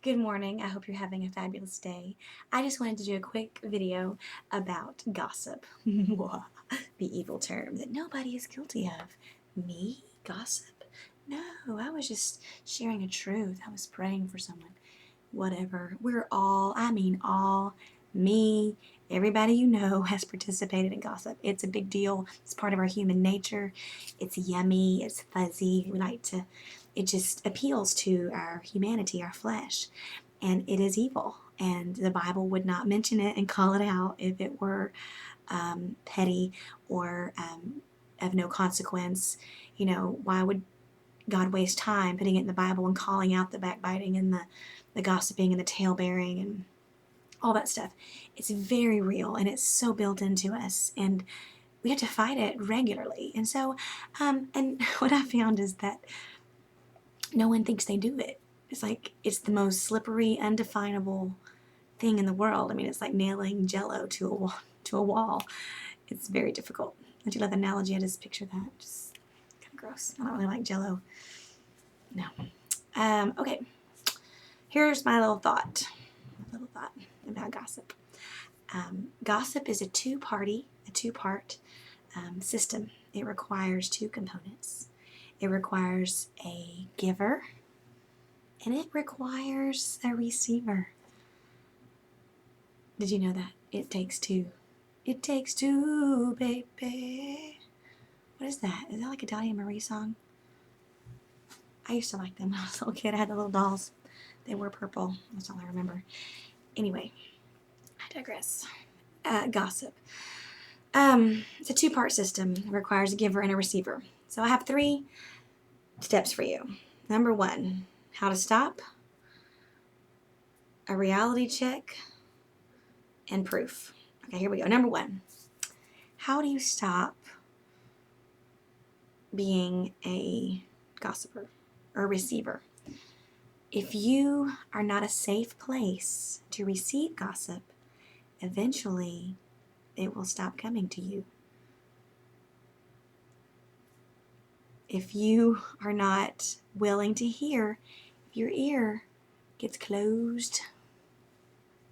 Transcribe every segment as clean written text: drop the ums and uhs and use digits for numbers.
Good morning. I hope you're having a fabulous day. I just wanted to do a quick video about gossip. The evil term that nobody is guilty of. Me? Gossip? No, I was just sharing a truth. I was praying for someone. Whatever. We're all, I mean all, me, everybody you know has participated in gossip. It's a big deal. It's part of our human nature. It's yummy. It's fuzzy. We like to, it just appeals to our humanity, our flesh. And it is evil. And the Bible would not mention it and call it out if it were petty or of no consequence. Why would God waste time putting it in the Bible and calling out the backbiting and the gossiping and the tale-bearing and all that stuff? It's very real, and it's so built into us, and we have to fight it regularly. And so, and what I found is that no one thinks they do it. It's like it's the most slippery, undefinable thing in the world. I mean, it's like nailing Jello to a wall. It's very difficult. Don't you love the analogy? I just picture that. Just kind of gross. I don't really like Jello. No. Okay. Here's my little thought. About gossip. Gossip is a two-part system. It requires two components. It requires a giver, and it requires a receiver. Did you know that? It takes two. It takes two, baby. What is that? Is that like a Donnie and Marie song? I used to like them when I was a little kid. I had the little dolls. They were purple. That's all I remember. Anyway, I digress. Gossip. It's a two-part system. It requires a giver and a receiver. So I have 3 steps for you. Number 1, how to stop, a reality check, and proof. Okay, here we go. Number 1, how do you stop being a gossiper or a receiver? If you are not a safe place to receive gossip, eventually it will stop coming to you. If you are not willing to hear, if your ear gets closed,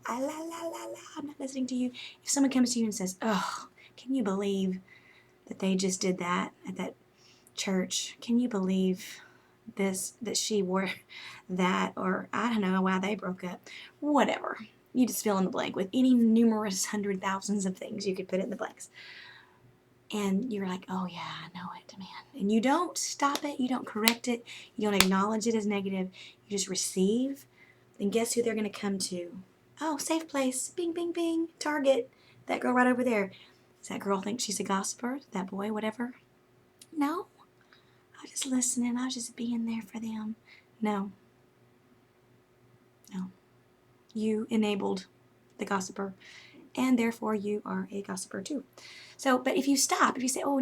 ah, la, la, la, la, I'm not listening to you. If someone comes to you and says, oh, can you believe that they just did that at that church? Can you believe that she wore that? Or I don't know why they broke up. Whatever. You just fill in the blank with any numerous hundred thousands of things you could put in the blanks. And you're like, oh yeah, I know it, man. And you don't stop it. You don't correct it. You don't acknowledge it as negative. You just receive. And guess who they're going to come to? Oh, safe place. Bing, bing, bing. Target. That girl right over there. Does that girl think she's a gossiper? That boy, whatever? No. I was just listening. I was just being there for them. No. No. You enabled the gossiper, and therefore you are a gossiper too. So, but if you stop, if you say, oh,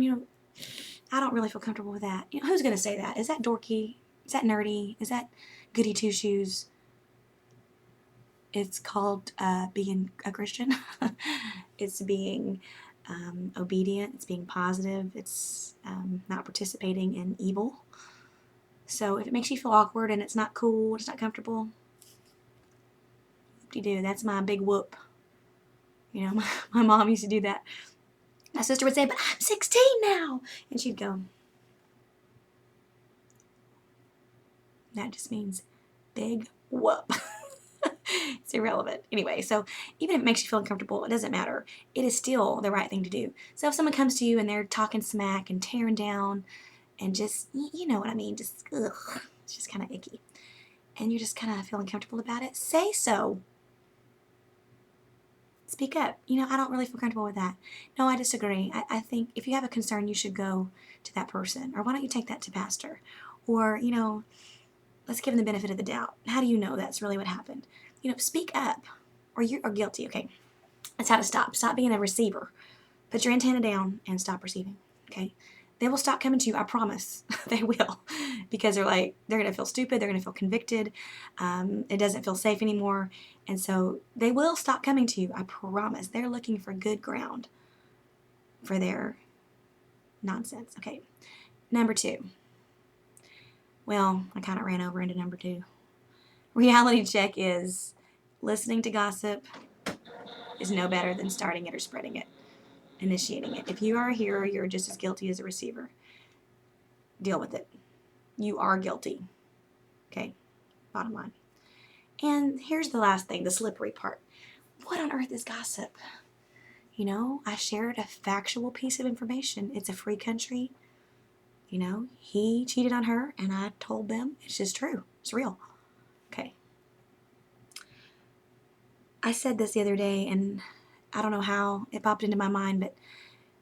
I don't really feel comfortable with that. Who's going to say that? Is that dorky? Is that nerdy? Is that goody two shoes? It's called being a Christian. It's being obedient. It's being positive. It's not participating in evil. So if it makes you feel awkward and it's not cool, it's not comfortable, whoop-de-doo, that's my big whoop. My mom used to do that. My sister would say, but I'm 16 now. And she'd go, that just means big whoop. It's irrelevant. Anyway, so even if it makes you feel uncomfortable, it doesn't matter. It is still the right thing to do. So if someone comes to you and they're talking smack and tearing down and just, you know what I mean, just, ugh, it's just kind of icky. And you're just kind of feeling comfortable about it, say so. Speak up. I don't really feel comfortable with that. No, I disagree. I think if you have a concern, you should go to that person. Or why don't you take that to pastor? Or, let's give them the benefit of the doubt. How do you know that's really what happened? Speak up. Or you are guilty. Okay. That's how to stop. Stop being a receiver. Put your antenna down and stop receiving. Okay. They will stop coming to you. I promise. They will. Because they're going to feel stupid. They're going to feel convicted. It doesn't feel safe anymore. And so they will stop coming to you. I promise. They're looking for good ground for their nonsense. Okay. Number 2. Well, I kind of ran over into number 2. Reality check is listening to gossip is no better than starting it or spreading it, initiating it. If you are a hearer, you're just as guilty as a receiver. Deal with it. You are guilty. Okay, bottom line. And here's the last thing, the slippery part. What on earth is gossip? You know, I shared a factual piece of information. It's a free country. You know, he cheated on her, and I told them it's just true. It's real. Okay. I said this the other day, and I don't know how it popped into my mind, but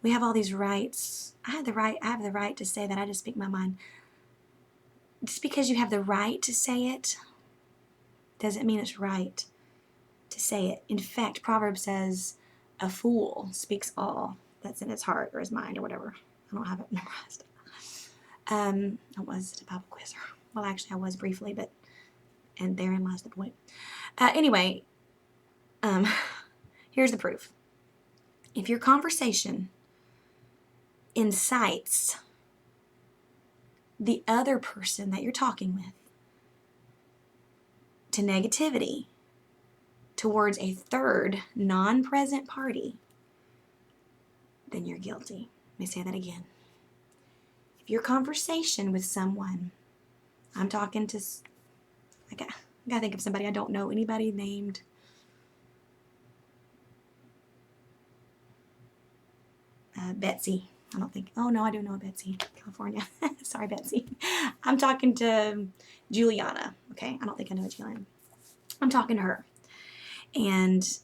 we have all these rights. I have the right to say that. I just speak my mind. Just because you have the right to say it doesn't mean it's right to say it. In fact, Proverbs says, a fool speaks all that's in his heart or his mind or whatever. I don't have it memorized. I was at a Bible quiz. Well, actually, I was briefly, and therein lies the point. Anyway, here's the proof. If your conversation incites the other person that you're talking with to negativity towards a third non-present party, then you're guilty. Let me say that again. If your conversation with someone, I'm talking to, I gotta think of somebody. I don't know anybody named Betsy. I don't think, oh no, I do know a Betsy, California. Sorry, Betsy. I'm talking to Juliana. Okay, I don't think I know a Juliana. I'm talking to her. And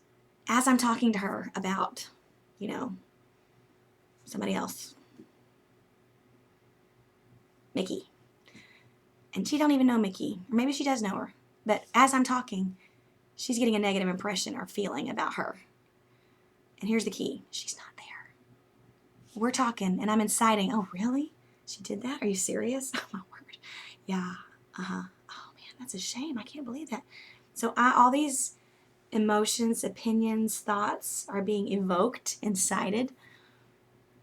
as I'm talking to her about, you know, somebody else, Mickey, and she don't even know Mickey, or maybe she does know her, but as I'm talking, she's getting a negative impression or feeling about her. And here's the key. She's not there. We're talking, and I'm inciting. Oh, really? She did that? Are you serious? Oh, my word. Yeah. Uh-huh. Oh, man, that's a shame. I can't believe that. So all these emotions, opinions, thoughts are being evoked, incited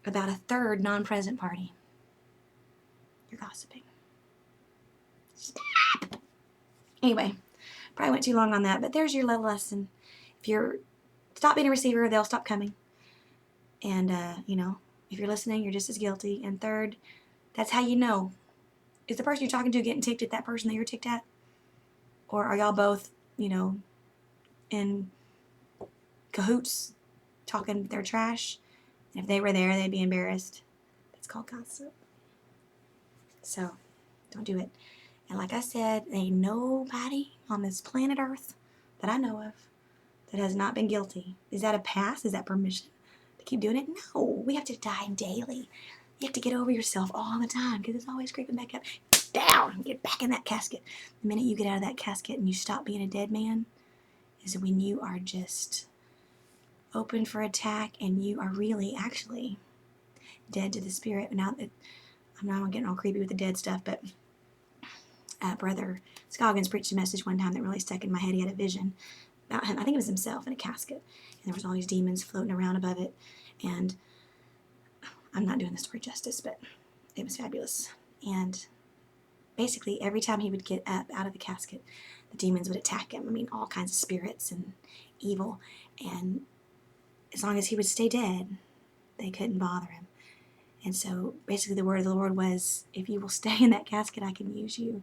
about a third non-present party. You're gossiping. Stop! Anyway, probably went too long on that, but there's your little lesson. If you're stop being a receiver, they'll stop coming. And, you know, if you're listening, you're just as guilty. And third, that's how you know. Is the person you're talking to getting ticked at that person that you're ticked at? Or are y'all both, you know, in cahoots talking their trash? And if they were there, they'd be embarrassed. That's called gossip. So, don't do it. And like I said, there ain't nobody on this planet Earth that I know of that has not been guilty. Is that a pass? Is that permission to keep doing it? No. We have to die daily. You have to get over yourself all the time because it's always creeping back up. Down. Get back in that casket. The minute you get out of that casket and you stop being a dead man is when you are just open for attack and you are really actually dead to the spirit. Now, I'm not getting all creepy with the dead stuff, but Brother Scoggins preached a message one time that really stuck in my head. He had a vision about him. I think it was himself in a casket. And there was all these demons floating around above it. And I'm not doing the story justice, but it was fabulous. And basically, every time he would get up out of the casket, the demons would attack him. I mean, all kinds of spirits and evil. And as long as he would stay dead, they couldn't bother him. And so basically the word of the Lord was, if you will stay in that casket, I can use you.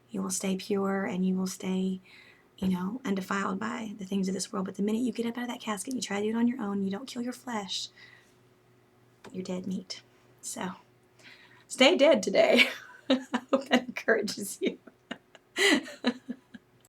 You will stay pure and you will stay, you know, undefiled by the things of this world. But the minute you get up out of that casket, you try to do it on your own, you don't kill your flesh, you're dead meat. So stay dead today. I hope that encourages you.